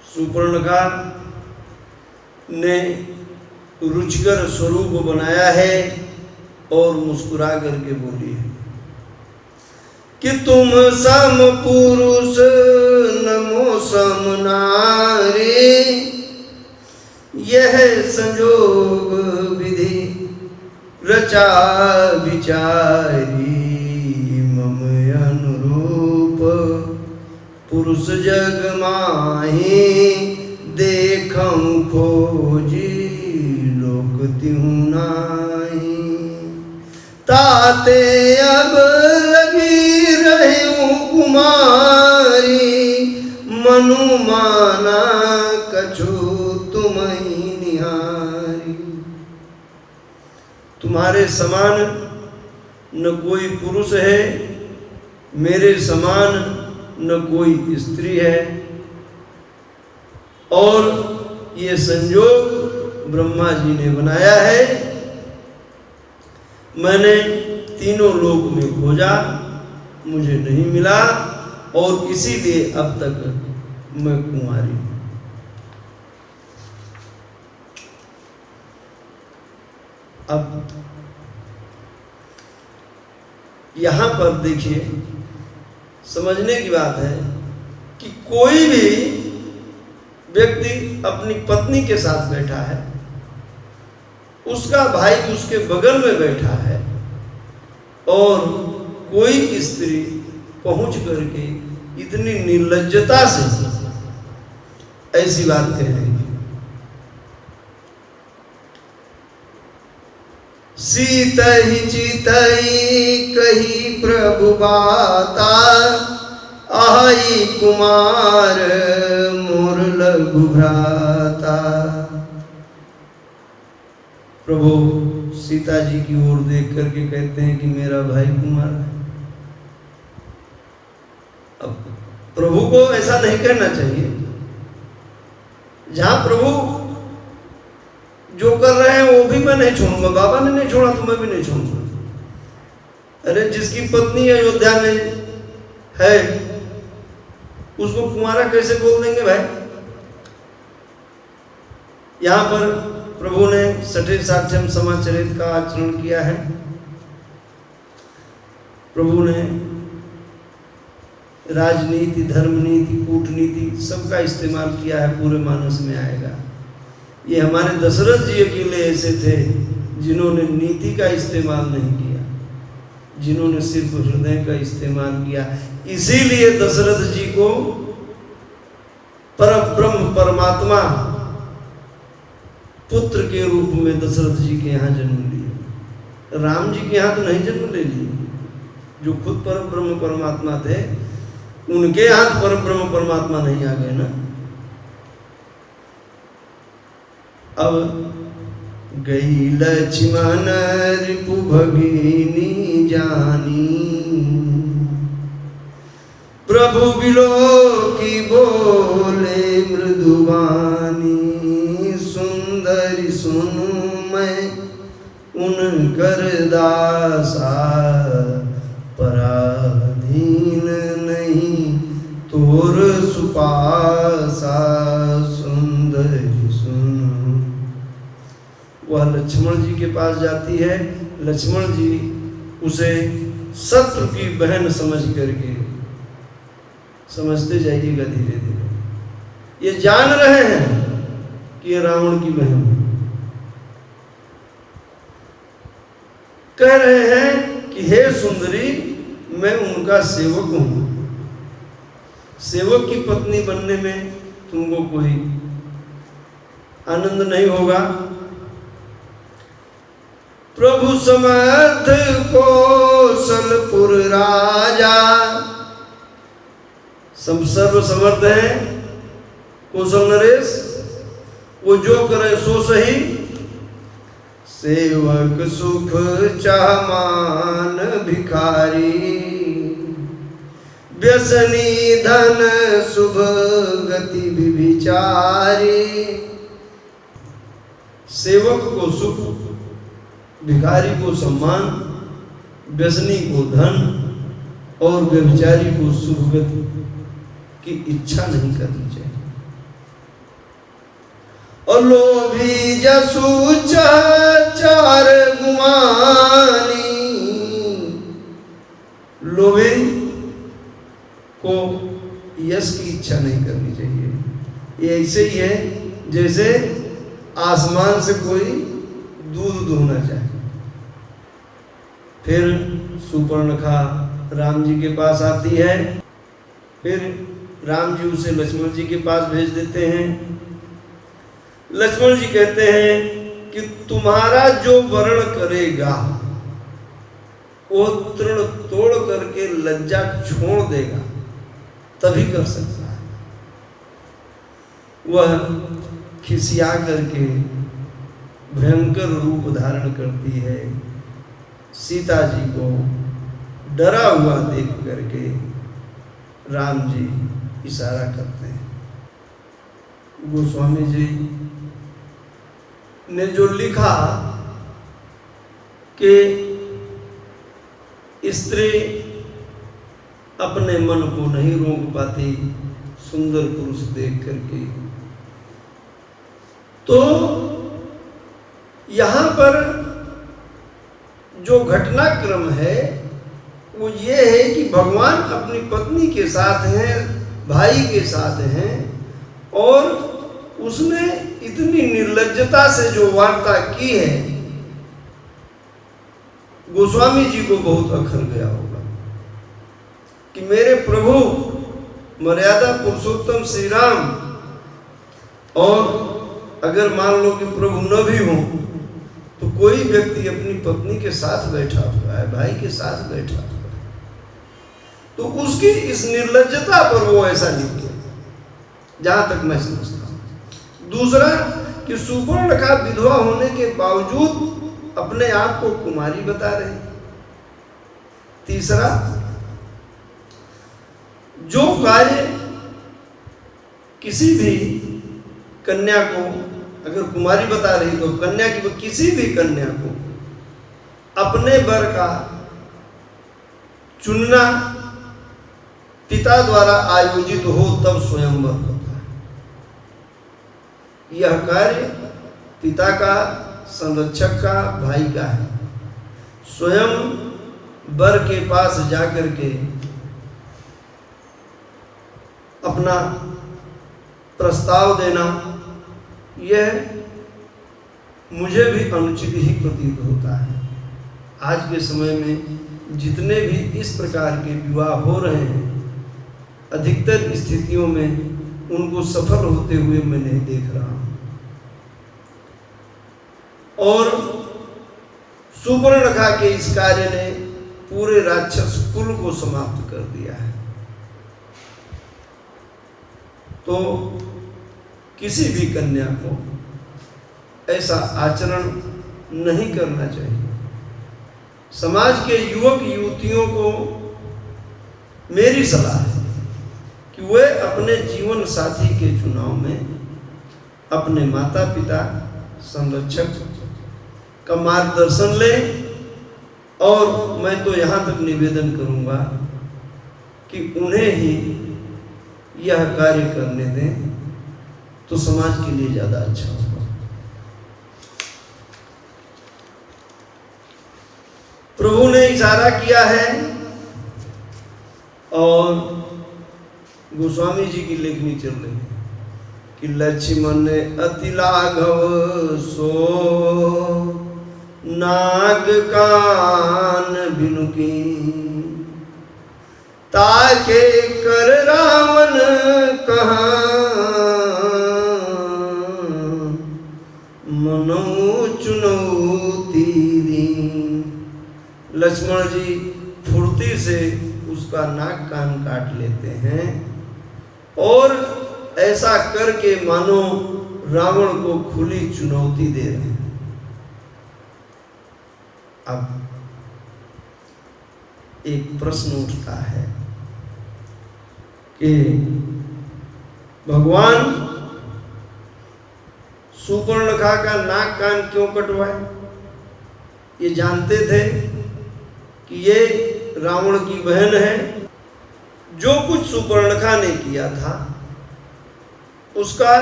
सुपर्णखा ने रुचिकर स्वरूप बनाया है और मुस्कुरा करके बोली है कि तुम सम पुरुष नमो सम नारी, यह संजोग विधि रचा विचारी, मम अनुरूप पुरुष जग माही, देखम खोजी लोक तिहु नाही, ताते अब लगी रहूं कुमारी, मनु माना कछु तुम्हीं निहारी। तुम्हारे समान न कोई पुरुष है, मेरे समान न कोई स्त्री है, और ये संयोग ब्रह्मा जी ने बनाया है। मैंने तीनों लोक में खोजा, मुझे नहीं मिला, और इसीलिए अब तक मैं कुंवारी हूं। अब यहां पर देखिए, समझने की बात है कि कोई भी व्यक्ति अपनी पत्नी के साथ बैठा है, उसका भाई उसके बगल में बैठा है, और कोई स्त्री पहुंच करके इतनी निर्लज्जता से ऐसी बात कह रही है। सीतहि चितहि कही प्रभु बाता, आई कुमार मोर लघु भ्राता। प्रभु सीता जी की ओर देख करके कहते हैं कि मेरा भाई कुमार है। अब प्रभु को ऐसा नहीं कहना चाहिए। जहां प्रभु जो कर रहे हैं वो भी मैं नहीं छोड़ूंगा, बाबा ने नहीं छोड़ा तो मैं भी नहीं छोड़ूंगा। अरे जिसकी पत्नी अयोध्या में है उसको कुंवारा कैसे बोल देंगे भाई? यहां पर प्रभु ने सठे साक्ष्यम समाचरित का आचरण किया है। प्रभु ने राजनीति, धर्मनीति, कूटनीति सबका इस्तेमाल किया है, पूरे मानस में आएगा। ये हमारे दशरथ जी अकेले ऐसे थे जिन्होंने नीति का इस्तेमाल नहीं किया, जिन्होंने सिर्फ हृदय का इस्तेमाल किया। इसीलिए दशरथ जी को परब्रह्म परमात्मा पुत्र के रूप में दशरथ जी के यहाँ जन्म लिया। राम जी के यहाँ तो नहीं जन्म ले लिए, जो खुद परब्रह्म परमात्मा थे उनके यहाँ तो परब्रह्म परमात्मा नहीं आ गए ना। अब गई लक्ष्मण रिपु भगिनी जानी, प्रभु बिलो की बोले मृदुवानी, सुंदरी सुनु मैं उनकर दासा, पराधीन नहीं तोर सुपासा, सुंदरी सुनु। वह लक्ष्मण जी के पास जाती है। लक्ष्मण जी उसे शत्रु की बहन समझ करके, समझते जाइएगा धीरे धीरे, ये जान रहे हैं कि ये रावण की बहन है। कह रहे हैं कि हे सुंदरी, मैं उनका सेवक हूं। सेवक की पत्नी बनने में तुमको कोई आनंद नहीं होगा। प्रभु समर्थ कौशलपुर राजा, सब सर्व समर्थ है कौशल नरेश, वो जो करे सो सही। सेवक सुख चाहमान भिखारी, व्यसनी धन शुभ गति विचारी। सेवक को सुख, भिखारी को सम्मान, व्यसनी को धन और व्यभिचारी को शुभ गति की इच्छा नहीं करनी चाहिए। अलोभी जसु चार गुमानी। लोभी को यश की इच्छा नहीं करनी चाहिए। ये ऐसे ही है जैसे आसमान से कोई दूध दूहना चाहे। फिर सुपर्णखा राम जी के पास आती है। फिर राम जी उसे लक्ष्मण जी के पास भेज देते हैं। लक्ष्मण जी कहते हैं कि तुम्हारा जो वर्ण करेगा वो तृण तोड़ करके लज्जा छोड़ देगा तभी कर सकता है। वह खिसिया करके भयंकर रूप धारण करती है। सीता जी को डरा हुआ देख करके राम जी इशारा करते हैं। गोस्वामी जी ने जो लिखा कि स्त्री अपने मन को नहीं रोक पाती सुंदर पुरुष देख करके, तो यहाँ पर जो घटनाक्रम है वो ये है कि भगवान अपनी पत्नी के साथ हैं, भाई के साथ हैं, और उसने इतनी निर्लज्जता से जो वार्ता की है, गोस्वामी जी को बहुत अखर गया होगा कि मेरे प्रभु मर्यादा पुरुषोत्तम श्री राम, और अगर मान लो कि प्रभु न भी हो तो कोई व्यक्ति अपनी पत्नी के साथ बैठा हुआ है, भाई के साथ बैठा हुआ है, तो उसकी इस निर्लज्जता पर वो ऐसा लिख गया, जहां तक मैं समझता हूं। दूसरा कि सुपर्णखा विधवा होने के बावजूद अपने आप को कुमारी बता रहे। तीसरा, जो कार्य किसी भी कन्या को, अगर कुमारी बता रही तो कन्या की, वो किसी भी कन्या को अपने वर का चुनना पिता द्वारा आयोजित हो तब स्वयंवर होता है। यह कार्य पिता का, संरक्षक का, भाई का है। स्वयं वर के पास जाकर के अपना प्रस्ताव देना, यह मुझे भी अनुचित ही प्रतीत होता है। आज के समय में जितने भी इस प्रकार के विवाह हो रहे हैं, अधिकतर स्थितियों में उनको सफल होते हुए मैं नहीं देख रहा हूं। और सुपर्णखा के इस कार्य ने पूरे राक्षस कुल को समाप्त कर दिया है। तो किसी भी कन्या को ऐसा आचरण नहीं करना चाहिए। समाज के युवक युवतियों को मेरी सलाह है कि वे अपने जीवन साथी के चुनाव में अपने माता पिता, संरक्षक का मार्गदर्शन लें, और मैं तो यहाँ तक निवेदन करूँगा कि उन्हें ही यह कार्य करने दें तो समाज के लिए ज़्यादा अच्छा होगा। प्रभु ने इशारा किया है, और गोस्वामी जी की लेखनी चल रही है कि लक्ष्मण अति लाघव सो नाग कान बिनुकी, ताके कर रावण कहा मनो चुनौती दी। लक्ष्मण जी फुर्ती से उसका नाक कान काट लेते हैं और ऐसा करके मानो रावण को खुली चुनौती दे रहे हैं। अब एक प्रश्न उठता है कि भगवान सुपर्णखा का नाक कान क्यों कटवाए? ये जानते थे कि ये रावण की बहन है। जो कुछ सुपर्णखा ने किया था उसका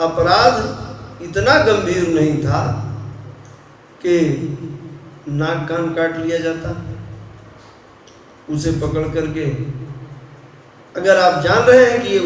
अपराध इतना गंभीर नहीं था कि नाक कान काट लिया जाता। उसे पकड़ करके, अगर आप जान रहे हैं कि ये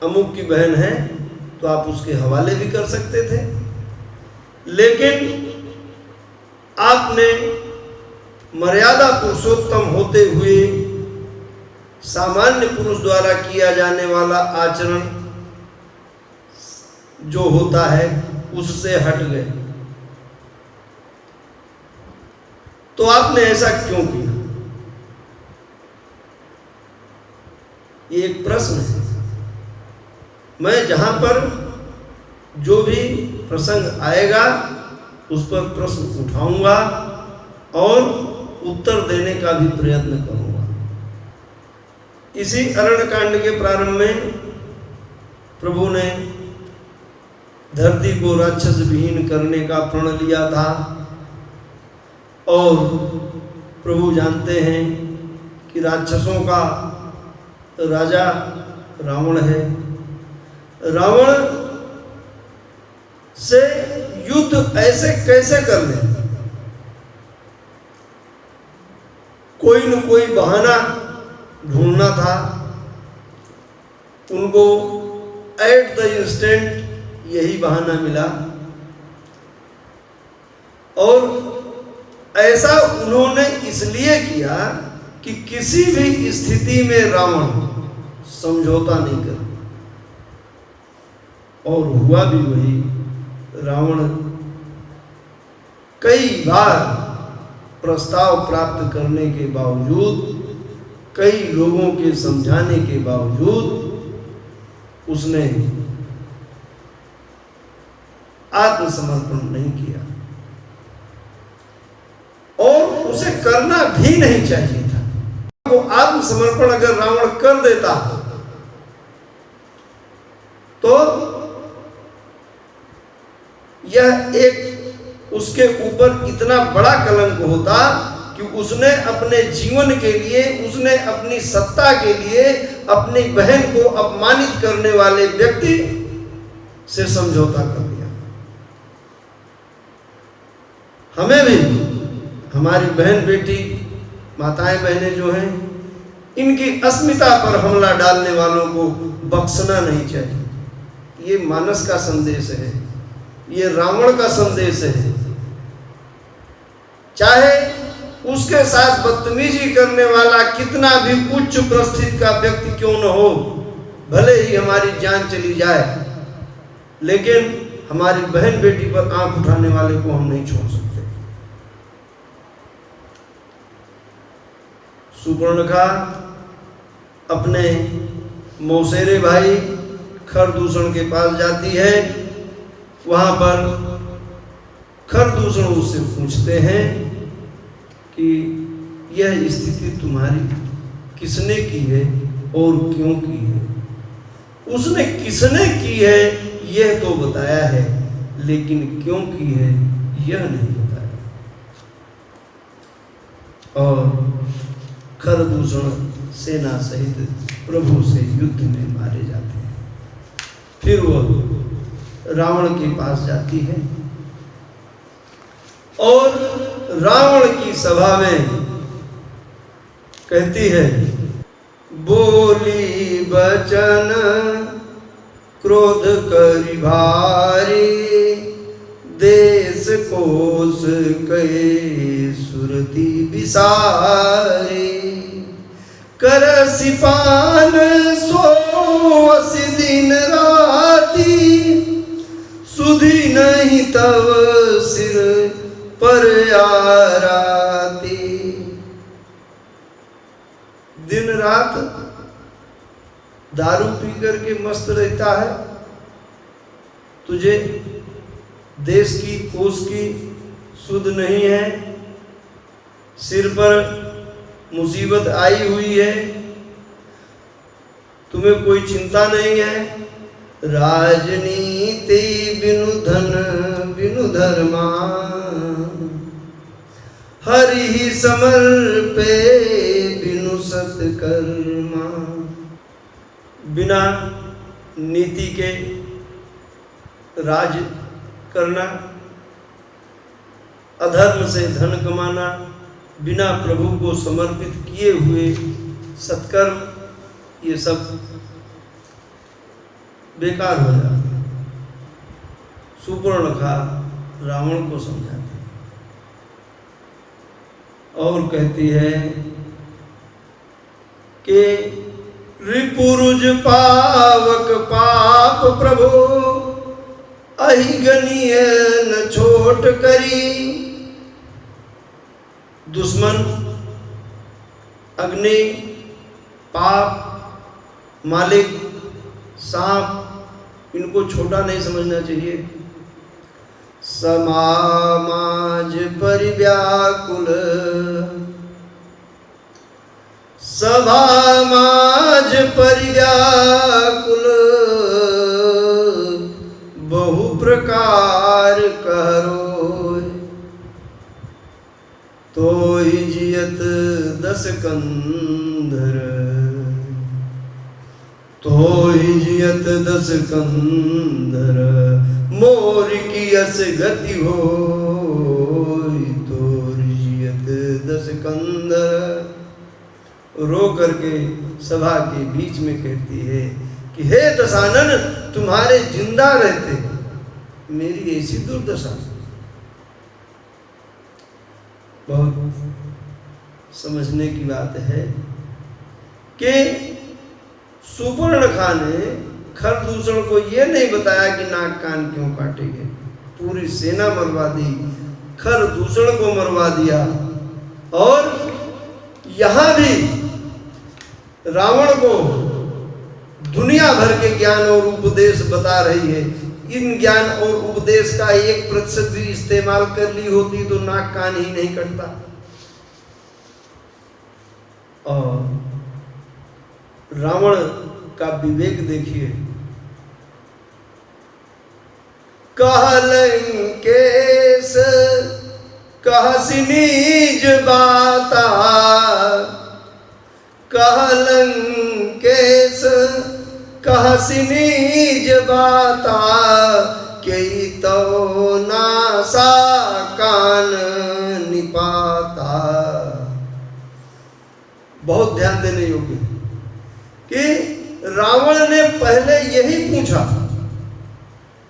अमुक की बहन है तो आप उसके हवाले भी कर सकते थे, लेकिन आपने मर्यादा पुरुषोत्तम होते हुए सामान्य पुरुष द्वारा किया जाने वाला आचरण जो होता है उससे हट गए। तो आपने ऐसा क्यों किया? ये एक प्रश्न है। मैं जहां पर जो भी प्रसंग आएगा उस पर प्रश्न उठाऊंगा और उत्तर देने का भी प्रयत्न करूंगा। इसी अरण्य कांड के प्रारंभ में प्रभु ने धरती को राक्षस विहीन करने का प्रण लिया था, और प्रभु जानते हैं कि राक्षसों का राजा रावण है। रावण से युद्ध ऐसे कैसे कर ले? कोई न कोई बहाना ढूंढना था। उनको एट द इंस्टेंट यही बहाना मिला, और ऐसा उन्होंने इसलिए किया कि किसी भी स्थिति में रावण समझौता नहीं कर, और हुआ भी वही। रावण कई बार प्रस्ताव प्राप्त करने के बावजूद, कई लोगों के समझाने के बावजूद उसने आत्मसमर्पण नहीं किया, और उसे करना भी नहीं चाहिए था। वो आत्मसमर्पण अगर रावण कर देता तो यह एक उसके ऊपर इतना बड़ा कलंक होता कि उसने अपने जीवन के लिए, उसने अपनी सत्ता के लिए अपनी बहन को अपमानित करने वाले व्यक्ति से समझौता कर लिया। हमें भी हमारी बहन बेटी, माताएं बहनें जो हैं, इनकी अस्मिता पर हमला डालने वालों को बख्शना नहीं चाहिए। ये मानस का संदेश है, ये रावण का संदेश है। चाहे उसके साथ बदतमीजी करने वाला कितना भी उच्च प्रस्थित का व्यक्ति क्यों न हो, भले ही हमारी जान चली जाए, लेकिन हमारी बहन बेटी पर आंख उठाने वाले को हम नहीं छोड़ सकते। सुपर्णखा अपने मौसेरे भाई खरदूषण के पास जाती है। वहां पर खरदूषण उससे पूछते हैं कि यह स्थिति तुम्हारी किसने की है और क्यों की है? उसने किसने की है यह तो बताया है, लेकिन क्यों की है यह नहीं बताया। और खरदूषण सेना सहित प्रभु से युद्ध में मारे जाते हैं। फिर वह रावण के पास जाती है और रावण की सभा में कहती है, बोली बचन क्रोध करि भारी, देश कोश कहे सुरति विसारी, कर सिपान सोवस दिन राती, सुधी नहीं तव सिर पर आराती। दिन रात दारू पी करके मस्त रहता है, तुझे देश की कोष की सुध नहीं है, सिर पर मुसीबत आई हुई है, तुम्हें कोई चिंता नहीं है। राजनीति बिनु धन बिनु धर्मा, हरि ही समर्पे बिनु सत्कर्मा। बिना नीति के राज करना, अधर्म से धन कमाना, बिना प्रभु को समर्पित किए हुए सत्कर्म, ये सब बेकार हो जाते। सुपर्णखा रावण को समझाती और कहती है कि रिपुरुज पावक पाप प्रभु अहिगनीय न छोट करी। दुश्मन, अग्नि, पाप, मालिक, सांप, इनको छोटा नहीं समझना चाहिए। समाज परिव्याकुल, समाज परिव्याकुल, बहु प्रकार करो, तोय जियत दस कंधर, तोय जियत दस कंधर, मोर की अस गति हो, तोर जियत दस कंधर। रो करके सभा के बीच में कहती है कि हे दशानन, तुम्हारे जिंदा रहते मेरी ऐसी दुर्दशा। बहुत समझने की बात है कि सुपर्णखा ने खरदूषण को यह नहीं बताया कि नाक कान क्यों काटेंगे, पूरी सेना मरवा दी, खरदूषण को मरवा दिया। और यहां भी रावण को दुनिया भर के ज्ञान और उपदेश बता रही है। इन ज्ञान और उपदेश का 1% भी इस्तेमाल कर ली होती तो नाक कान ही नहीं कटता। और रावण का विवेक देखिए, कहलंकेश कहसी निज बाता, कहलंकेश कहसी निज बाता, कई तो नासा कान निपाता। बहुत ध्यान देने योग्य कि रावण ने पहले यही पूछा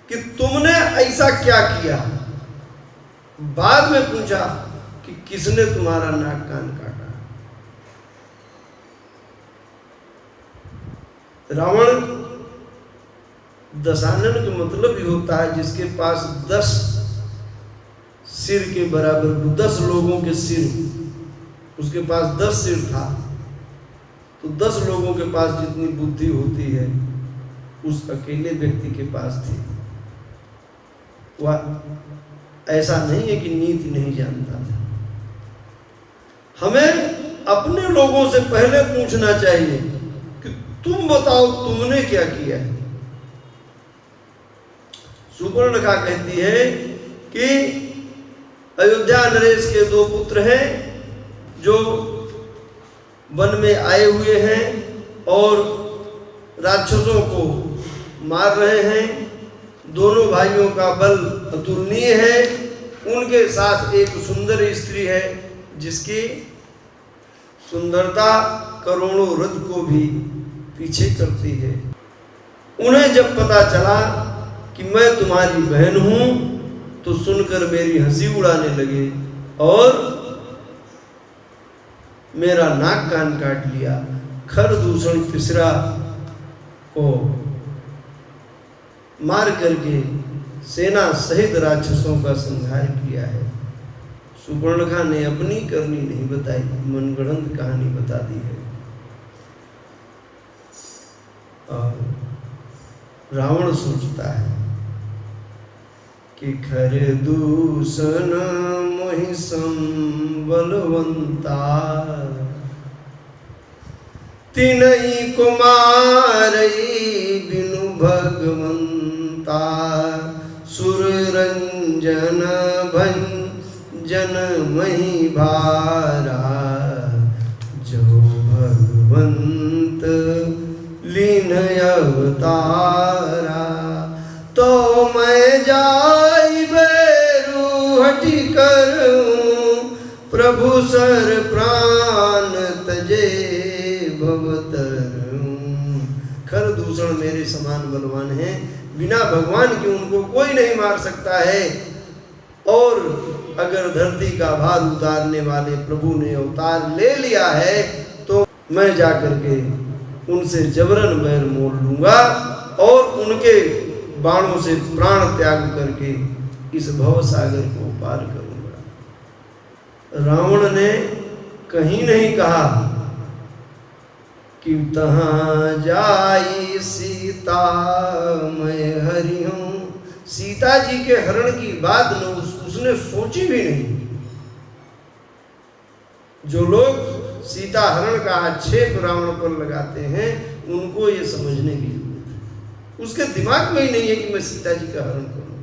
कि तुमने ऐसा क्या किया, बाद में पूछा कि किसने तुम्हारा नाक कान काटा। रावण दशानन का मतलब ही होता है जिसके पास 10 सिर के बराबर, 10 लोगों के सिर, उसके पास 10 सिर था तो 10 लोगों के पास जितनी बुद्धि होती है उस अकेले व्यक्ति के पास थी। वह ऐसा नहीं है कि नीति नहीं जानता था। हमें अपने लोगों से पहले पूछना चाहिए कि तुम बताओ तुमने क्या किया है। सुपर्णखा कहती है कि अयोध्या नरेश के 2 पुत्र हैं जो वन में आए हुए हैं और राक्षसों को मार रहे हैं। दोनों भाइयों का बल अतुलनीय है। उनके साथ एक सुंदर स्त्री है जिसकी सुंदरता करोड़ों रथ को भी पीछे करती है। उन्हें जब पता चला कि मैं तुम्हारी बहन हूं तो सुनकर मेरी हंसी उड़ाने लगे और मेरा नाक कान काट लिया। खरदूषण तिसरा को मार करके सेना सहित राक्षसों का संहार किया है। सुपर्णखा ने अपनी करनी नहीं बताई, मनगढ़ंत कहानी बता दी है। और रावण सोचता है कि खरदूषण मोहि संबलवंता, तिनई कुमारई बिनु भगवंता, सुर रंजन भंजन मही भारा, जो भगवंत लीन अवतारा, तो मैं प्रभु सर प्राण तजे भवतरु। खर दूषण मेरे समान बलवान है, बिना भगवान के उनको कोई नहीं मार सकता है। और अगर धरती का भार उतारने वाले प्रभु ने अवतार ले लिया है तो मैं जाकर के उनसे जबरन बैर मोल लूंगा और उनके बाणों से प्राण त्याग करके इस भव सागर को पार करूंगा। रावण ने कहीं नहीं कहा कि तहाँ जाई सीता मैं हरि हूं। सीता जी के हरण की बात न उसने सोची भी नहीं। जो लोग सीता हरण का आक्षेप रावण पर लगाते हैं उनको ये समझने की जरूरत है, उसके दिमाग में ही नहीं है कि मैं सीता जी का हरण करूं।